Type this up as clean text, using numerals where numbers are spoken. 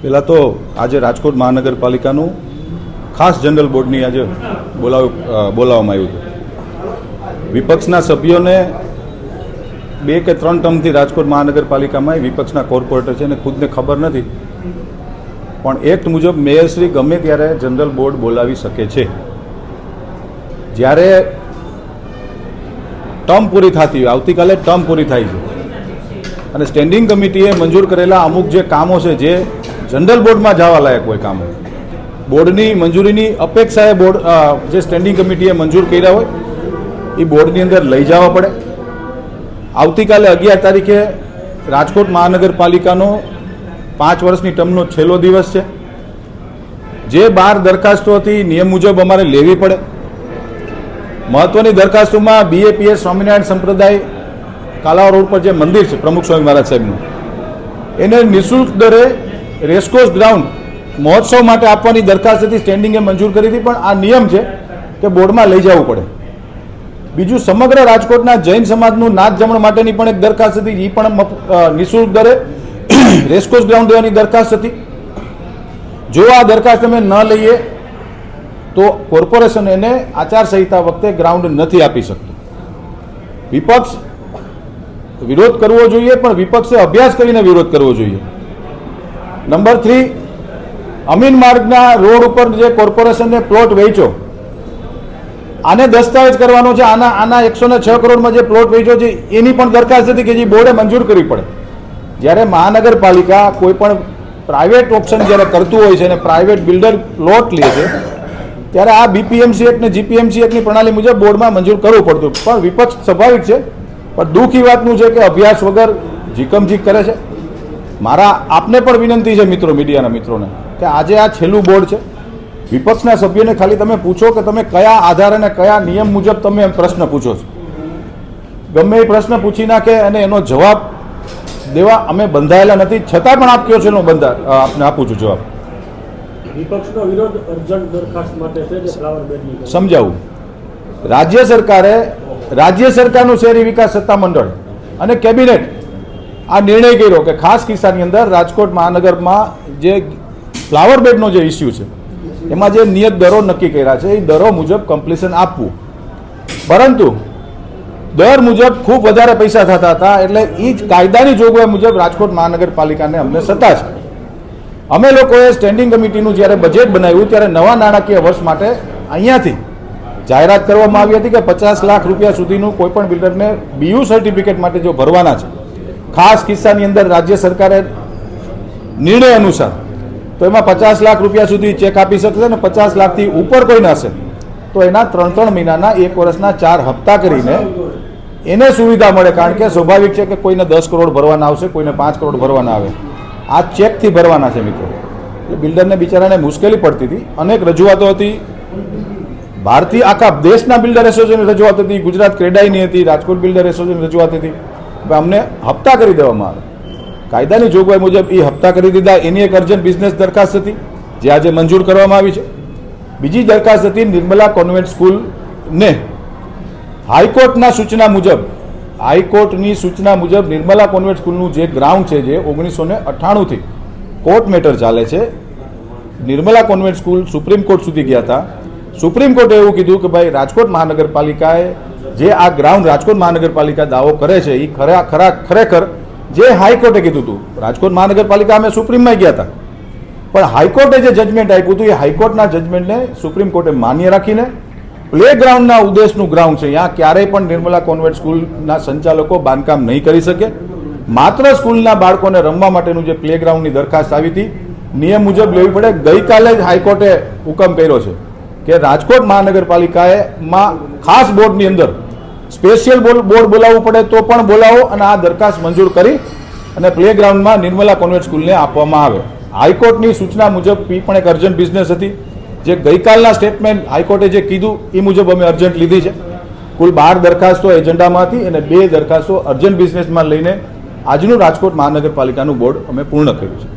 પહેલાં તો આજે રાજકોટ મહાનગરપાલિકાનું ખાસ જનરલ બોર્ડની આજે બોલાવવામાં આવ્યું હતું. વિપક્ષના સભ્યોને 2 કે 3 ટર્મથી રાજકોટ મહાનગરપાલિકામાં વિપક્ષના કોર્પોરેટર છે અને ખુદને ખબર નથી, પણ એક્ટ મુજબ મેયરશ્રી ગમે ત્યારે જનરલ બોર્ડ બોલાવી શકે છે. જ્યારે ટર્મ પૂરી થતી હોય, આવતીકાલે ટર્મ પૂરી થાય છે અને સ્ટેન્ડિંગ કમિટીએ મંજૂર કરેલા અમુક જે કામો છે જે જનરલ બોર્ડમાં જવા લાયક હોય કામો, બોર્ડની મંજૂરીની અપેક્ષાએ બોર્ડ જે સ્ટેન્ડિંગ કમિટીએ મંજૂર કર્યા હોય એ બોર્ડની અંદર લઈ જવા પડે. આવતીકાલે 11 તારીખે રાજકોટ મહાનગરપાલિકાનો 5 વર્ષની ટર્મનો છેલ્લો દિવસ છે. જે 12 દરખાસ્તો હતી નિયમ મુજબ અમારે લેવી પડે. મહત્વની દરખાસ્તોમાં BAPS સ્વામિનારાયણ સંપ્રદાય કાલાવા રોડ પર જે મંદિર છે પ્રમુખ સ્વામી મહારાજ સાહેબનું, એને નિઃશુલ્ક દરે રેસકોર્સ ગ્રાઉન્ડ મહોત્સવ માટે આપવાની દરખાસ્ત હતી, સ્ટેન્ડિંગે મંજૂર કરી હતી, પણ આ નિયમ છે કે બોર્ડમાં લઈ જવું પડે. બીજું, સમગ્ર રાજકોટના જૈન સમાજનું નાથ જમણ માટેની પણ એક દરખાસ્ત હતી, એ પણ નિઃશુલ્ક દરે રેસકોર્સ ગ્રાઉન્ડ દેવાની દરખાસ્ત હતી. જો આ દરખાસ્ત અમે ન લઈએ તો કોર્પોરેશન એને આચારસંહિતા વખતે ગ્રાઉન્ડ નથી આપી શકતું. વિપક્ષ વિરોધ કરવો જોઈએ, પણ વિપક્ષે અભ્યાસ કરીને વિરોધ કરવો જોઈએ. નંબર 3, અમીન માર્ગના રોડ ઉપર જે કોર્પોરેશનને પ્લોટ વેચ્યો, આને દસ્તાવેજ કરવાનો છે. આના 106 કરોડમાં જે પ્લોટ વેચ્યો છે એની પણ દરખાસ્ત હતી કે જે બોર્ડે મંજૂર કરવી પડે. જ્યારે મહાનગરપાલિકા કોઈ પણ પ્રાઇવેટ ઓપ્શન જ્યારે કરતું હોય છે અને પ્રાઇવેટ બિલ્ડર પ્લોટ લે છે ત્યારે આ BPMC એક્ટ ને GPMC એક્ટની પ્રણાલી મુજબ બોર્ડમાં મંજૂર કરવું પડતું. પણ વિપક્ષ સ્વાભાવિક છે, પણ દુઃખ એ વાતનું છે કે અભ્યાસ વગર જીકમજીક કરે છે. મારા આપને પણ વિનંતી છે મિત્રો, મીડિયાના મિત્રોને, કે આજે આ છેલ્લું બોર્ડ છે. વિપક્ષના સભ્યોને ખાલી તમે પૂછો કે તમે કયા આધાર અને કયા નિયમ મુજબ તમે પ્રશ્ન પૂછો છો. ગમે એ પ્રશ્ન પૂછી નાખે અને એનો જવાબ દેવા અમે બંધાયેલા નથી, છતાં પણ આપ કહો છો એનો આપને આપું છું જવાબ. વિપક્ષનો વિરોધ અર્જન્ટ દરખાસ્ત માટે છે જે ફ્લાવર બેડની સમજાવું. રાજ્ય સરકારનું શહેરી વિકાસ સત્તામંડળ અને કેબિનેટ આ નિર્ણય કર્યો કે ખાસ કિસ્સાની અંદર રાજકોટ મહાનગરમાં જે ફ્લાવર બેડનો જે ઇસ્યુ છે એમાં જે નિયત દરો નક્કી કર્યા છે એ દરો મુજબ કમ્પ્લીશન આપવું. પરંતુ દર મુજબ ખૂબ વધારે પૈસા થતા હતા, એટલે એ જ કાયદાની જોગવાઈ મુજબ રાજકોટ મહાનગરપાલિકાને અમને સત્તા છે. અમે લોકોએ સ્ટેન્ડિંગ કમિટીનું જ્યારે બજેટ બનાવ્યું ત્યારે નવા નાણાકીય વર્ષ માટે અહીંયાથી જાહેરાત કરવામાં આવી હતી કે 50 લાખ રૂપિયા સુધીનું કોઈપણ બિલ્ડરને BU સર્ટિફિકેટ માટે જો ભરવાના છે, ખાસ કિસ્સાની અંદર રાજ્ય સરકારે નિર્ણય અનુસાર તો એમાં 50 લાખ રૂપિયા સુધી ચેક આપી શકશે અને 50 લાખથી ઉપર કોઈ હશે તો એના 3 મહિનાના 1 વર્ષના 4 હપ્તા કરીને એને સુવિધા મળે. કારણ કે સ્વાભાવિક છે કે કોઈને 10 કરોડ ભરવાના આવશે, કોઈને 5 કરોડ ભરવાના આવે. આ ચેકથી ભરવાના છે મિત્રો. એટલે બિલ્ડરને બિચારાને મુશ્કેલી પડતી હતી. અનેક રજૂઆતો હતી, ભારતીય આખા દેશના બિલ્ડર એસોસિએશનની રજૂઆત હતી, ગુજરાત ક્રેડાઈની હતી, રાજકોટ બિલ્ડર એસોસિએશનની રજૂઆત હતી. અમને હપ્તા કરી દેવામાં આવે. કાયદાની જોગવાઈ મુજબ એ હપ્તા કરી દીધા. એની એક અર્જન્ટ બિઝનેસ દરખાસ્ત હતી જે આજે મંજૂર કરવામાં આવી છે. બીજી દરખાસ્ત હતી નિર્મલા કોન્વેન્ટ સ્કૂલને હાઈકોર્ટની સૂચના મુજબ નિર્મલા કોન્વેન્ટ સ્કૂલનું જે ગ્રાઉન્ડ છે જે 1998થી કોર્ટ મેટર ચાલે છે. Nirmala convent school supreme court સુધી ગયા હતા. સુપ્રીમ કોર્ટે એવું કીધું કે ભાઈ રાજકોટ મહાનગરપાલિકાએ જે આ ગ્રાઉન્ડ રાજકોટ મહાનગરપાલિકા દાવો કરે છે એ ખરેખર જે હાઈકોર્ટે કીધું હતું, રાજકોટ મહાનગરપાલિકા અમે સુપ્રીમમાં ગયા હતા, પણ હાઈકોર્ટે જે જજમેન્ટ આપ્યું હતું એ હાઈકોર્ટના જજમેન્ટને સુપ્રીમ કોર્ટે માન્ય રાખીને પ્લે ગ્રાઉન્ડના ઉદ્દેશનું ગ્રાઉન્ડ છે, ત્યાં ક્યારેય પણ નિર્મલા કોન્વેન્ટ સ્કૂલના સંચાલકો બાંધકામ નહીં કરી શકે. માત્ર સ્કૂલના બાળકોને રમવા માટેનું જે પ્લે ગ્રાઉન્ડની દરખાસ્ત આવી હતી નિયમ મુજબ લેવી પડે. ગઈકાલે જ હાઈકોર્ટે હુકમ કર્યો છે કે રાજકોટ મહાનગરપાલિકામાં ખાસ બોર્ડની અંદર સ્પેશિયલ બોર્ડ બોલાવવું પડે તો પણ બોલાવો અને આ દરખાસ્ત મંજૂર કરી અને પ્લે ગ્રાઉન્ડમાં નિર્મલા કોન્વેન્ટ સ્કૂલને આપવામાં આવે. હાઈકોર્ટની સૂચના મુજબ એ પણ એક અર્જન્ટ બિઝનેસ હતી. જે ગઈકાલના સ્ટેટમેન્ટ હાઈકોર્ટે જે કીધું એ મુજબ અમે અર્જન્ટ લીધી છે. કુલ 12 દરખાસ્તો એજન્ડામાં હતી અને 2 દરખાસ્તો અર્જન્ટ બિઝનેસમાં લઈને આજનું રાજકોટ મહાનગરપાલિકાનું બોર્ડ અમે પૂર્ણ કર્યું છે.